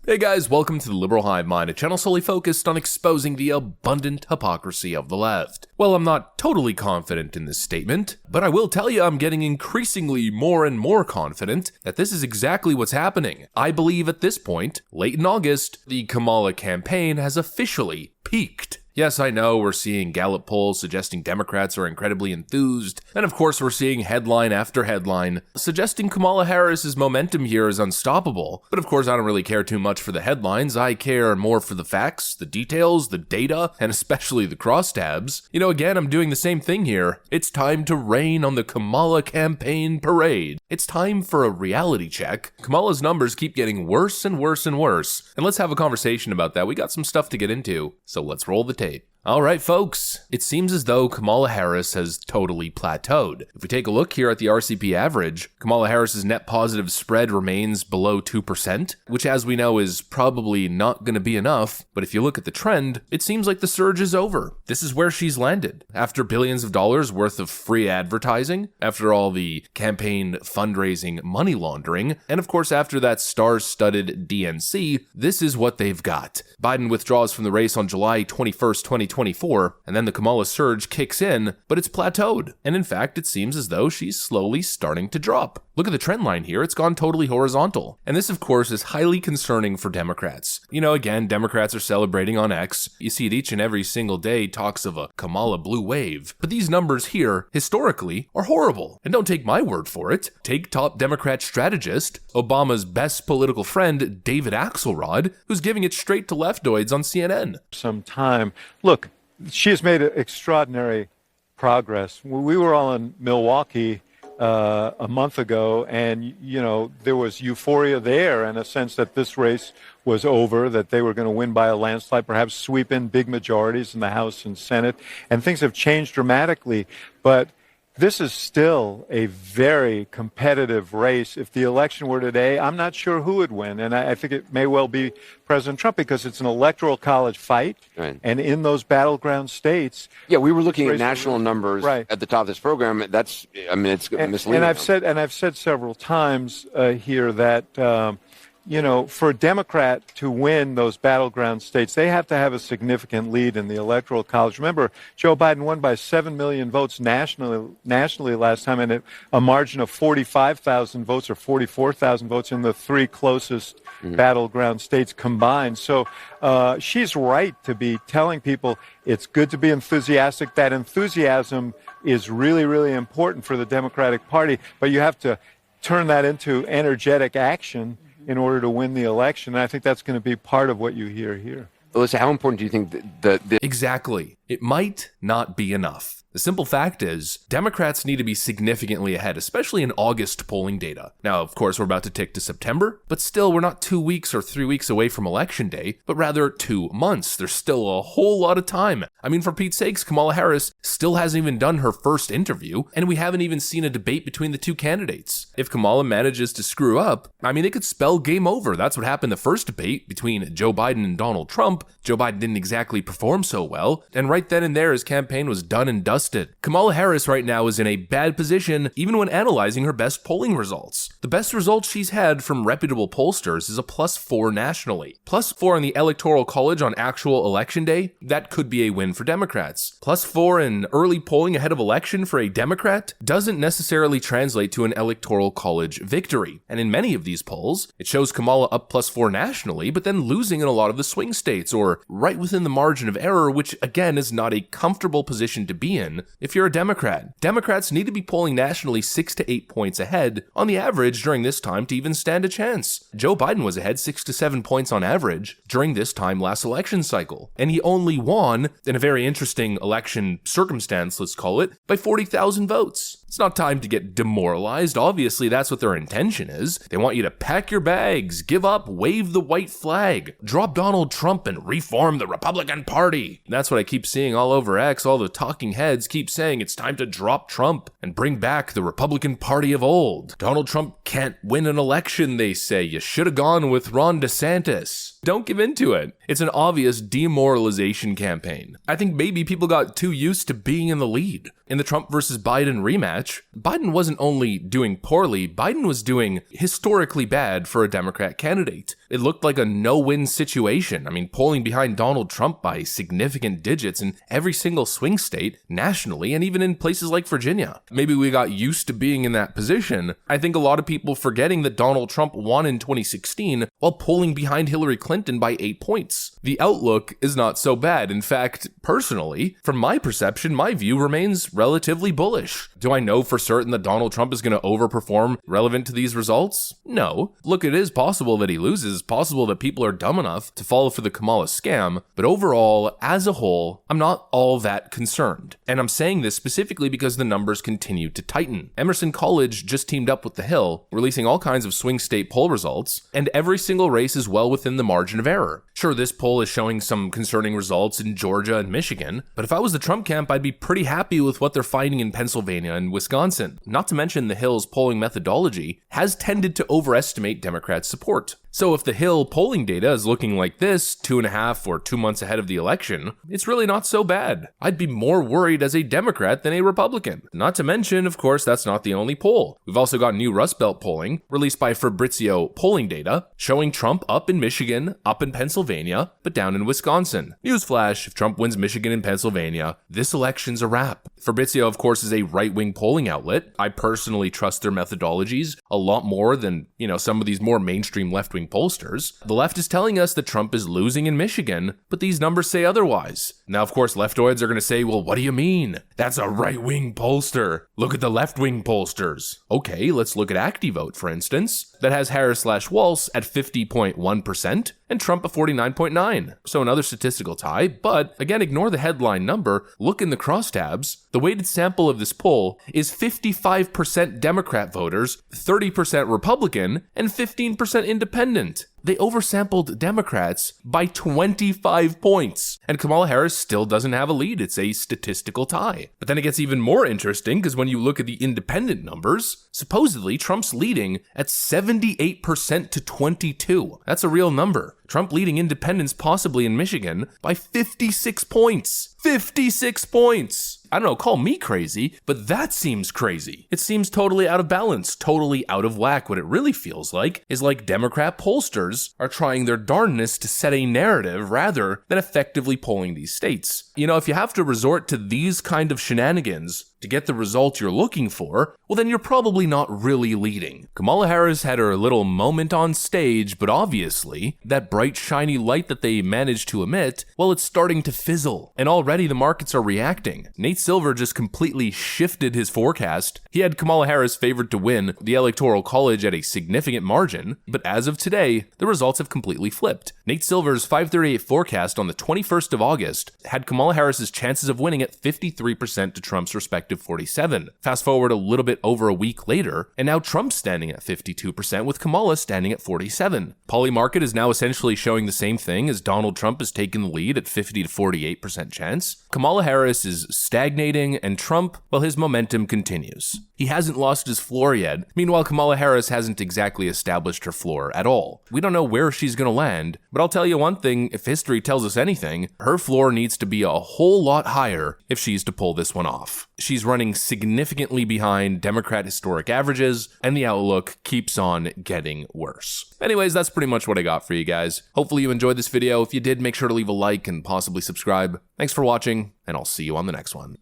Hey guys, welcome to the Liberal Hive Mind, a channel solely focused on exposing the abundant hypocrisy of the left. Well, I'm not totally confident in this statement, but I will tell you I'm getting increasingly more and more confident that this is exactly what's happening. I believe at this point, late in August, the Kamala campaign has officially peaked. Yes, I know we're seeing Gallup polls suggesting Democrats are incredibly enthused, and of course we're seeing headline after headline suggesting Kamala Harris's momentum here is unstoppable. But of course I don't really care too much for the headlines, I care more for the facts, the details, the data, and especially the crosstabs. You know, again, I'm doing the same thing here. It's time to rain on the Kamala campaign parade. It's time for a reality check. Kamala's numbers keep getting worse and worse and worse, and let's have a conversation about that. We got some stuff to get into, so let's roll the tape. Alright folks, it seems as though Kamala Harris has totally plateaued. If we take a look here at the RCP average, Kamala Harris's net positive spread remains below 2%, which as we know is probably not going to be enough, but if you look at the trend, it seems like the surge is over. This is where she's landed. After billions of dollars worth of free advertising, after all the campaign fundraising money laundering, and of course after that star-studded DNC, this is what they've got. Biden withdraws from the race on July 21st, 2024, and then the Kamala surge kicks in, but it's plateaued. And in fact, it seems as though she's slowly starting to drop. Look at the trend line here, it's gone totally horizontal. And this, of course, is highly concerning for Democrats. You know, again, Democrats are celebrating on X. You see it each and every single day talks of a Kamala blue wave. But these numbers here, historically, are horrible. And don't take my word for it. Take top Democrat strategist, Obama's best political friend, David Axelrod, who's giving it straight to leftoids on CNN. Some time. Look, she has made extraordinary progress. We were all in Milwaukee a month ago, and, you know, there was euphoria there and a sense that this race was over, that they were going to win by a landslide, perhaps sweep in big majorities in the House and Senate, and things have changed dramatically. But this is still a very competitive race. If the election were today, I'm not sure who would win. And I think it may well be President Trump because it's an electoral college fight. Right. And in those battleground states. Yeah, we were looking at national numbers right at the top of this program. That's, I mean, it's misleading. And I've said several times here that, you know, for a Democrat to win those battleground states, they have to have a significant lead in the Electoral College. Remember, Joe Biden won by 7 million votes nationally last time, and a margin of 45,000 votes or 44,000 votes in the three closest battleground states combined. So she's right to be telling people it's good to be enthusiastic. That enthusiasm is really, really important for the Democratic Party, but you have to turn that into energetic action in order to win the election. And I think that's going to be part of what you hear here. Alyssa, how important do you think the Exactly. It might not be enough. The simple fact is, Democrats need to be significantly ahead, especially in August polling data. Now, of course, we're about to tick to September, but still, we're not 2 weeks or 3 weeks away from Election Day, but rather 2 months. There's still a whole lot of time. I mean, for Pete's sakes, Kamala Harris still hasn't even done her first interview, and we haven't even seen a debate between the two candidates. If Kamala manages to screw up, I mean, it could spell game over. That's what happened the first debate between Joe Biden and Donald Trump. Joe Biden didn't exactly perform so well, and right then and there, his campaign was done and dusted. Kamala Harris right now is in a bad position even when analyzing her best polling results. The best results she's had from reputable pollsters is a +4 nationally. +4 in the Electoral College on actual election day, that could be a win for Democrats. +4 in early polling ahead of election for a Democrat doesn't necessarily translate to an Electoral College victory. And in many of these polls, it shows Kamala up +4 nationally, but then losing in a lot of the swing states or right within the margin of error, which again is not a comfortable position to be in if you're a Democrat. Democrats need to be polling nationally 6 to 8 points ahead on the average during this time to even stand a chance. Joe Biden was ahead 6 to 7 points on average during this time last election cycle, and he only won, in a very interesting election circumstance, let's call it, by 40,000 votes. It's not time to get demoralized. Obviously, that's what their intention is. They want you to pack your bags, give up, wave the white flag, drop Donald Trump, and reform the Republican Party. That's what I keep seeing all over X. All the talking heads keep saying it's time to drop Trump and bring back the Republican Party of old. Donald Trump can't win an election, they say. You should have gone with Ron DeSantis. Don't give in to it. It's an obvious demoralization campaign. I think maybe people got too used to being in the lead. In the Trump versus Biden rematch, Biden wasn't only doing poorly, Biden was doing historically bad for a Democrat candidate. It looked like a no-win situation. I mean, polling behind Donald Trump by significant digits in every single swing state, nationally, and even in places like Virginia. Maybe we got used to being in that position. I think a lot of people forgetting that Donald Trump won in 2016 while polling behind Hillary Clinton by 8 points. The outlook is not so bad. In fact, personally, from my perception, my view remains relatively bullish. Do I know for certain that Donald Trump is going to overperform relevant to these results? No. Look, it is possible that he loses, possible that people are dumb enough to fall for the Kamala scam, but overall, as a whole, I'm not all that concerned. And I'm saying this specifically because the numbers continue to tighten. Emerson College just teamed up with The Hill, releasing all kinds of swing state poll results, and every single race is well within the margin of error. Sure, this poll is showing some concerning results in Georgia and Michigan, but if I was the Trump camp, I'd be pretty happy with what they're finding in Pennsylvania and Wisconsin. Not to mention The Hill's polling methodology has tended to overestimate Democrat support. So if the Hill polling data is looking like this 2.5 or 2 months ahead of the election, it's really not so bad. I'd be more worried as a Democrat than a Republican. Not to mention, of course, that's not the only poll. We've also got new Rust Belt polling released by Fabrizio Polling Data showing Trump up in Michigan, up in Pennsylvania, but down in Wisconsin. Newsflash, if Trump wins Michigan and Pennsylvania, this election's a wrap. Fabrizio, of course, is a right-wing polling outlet. I personally trust their methodologies a lot more than, some of these more mainstream left-wing pollsters. The left is telling us that Trump is losing in Michigan, but these numbers say otherwise. Now, of course, leftoids are going to say, well, what do you mean? That's a right-wing pollster. Look at the left-wing pollsters. Okay, let's look at ActiVote, for instance. That has Harris/Walz at 50.1% and Trump at 49.9%. So another statistical tie, but again, ignore the headline number, look in the crosstabs. The weighted sample of this poll is 55% Democrat voters, 30% Republican, and 15% independent. They oversampled Democrats by 25 points. And Kamala Harris still doesn't have a lead. It's a statistical tie. But then it gets even more interesting because when you look at the independent numbers, supposedly Trump's leading at 78% to 22. That's a real number. Trump leading independents possibly in Michigan by 56 points. 56 points! I don't know, call me crazy, but that seems crazy. It seems totally out of balance, totally out of whack. What it really feels like is like Democrat pollsters are trying their darndest to set a narrative rather than effectively polling these states. If you have to resort to these kind of shenanigans to get the result you're looking for, well then you're probably not really leading. Kamala Harris had her little moment on stage, but obviously, that bright shiny light that they managed to emit, well, it's starting to fizzle. And already the markets are reacting. Nate Silver just completely shifted his forecast. He had Kamala Harris favored to win the Electoral College at a significant margin, but as of today, the results have completely flipped. Nate Silver's 538 forecast on the 21st of August had Kamala Harris's chances of winning at 53% to Trump's respective 47. Fast forward a little bit over a week later, and now Trump's standing at 52% with Kamala standing at 47. Polymarket is now essentially showing the same thing as Donald Trump has taken the lead at 50 to 48% chance. Kamala Harris is stagnating, and Trump, well, his momentum continues. He hasn't lost his floor yet. Meanwhile, Kamala Harris hasn't exactly established her floor at all. We don't know where she's gonna land, but I'll tell you one thing, if history tells us anything, her floor needs to be a whole lot higher if she's to pull this one off. She's running significantly behind Democrat historic averages, and the outlook keeps on getting worse. Anyways, that's pretty much what I got for you guys. Hopefully you enjoyed this video. If you did, make sure to leave a like and possibly subscribe. Thanks for watching, and I'll see you on the next one.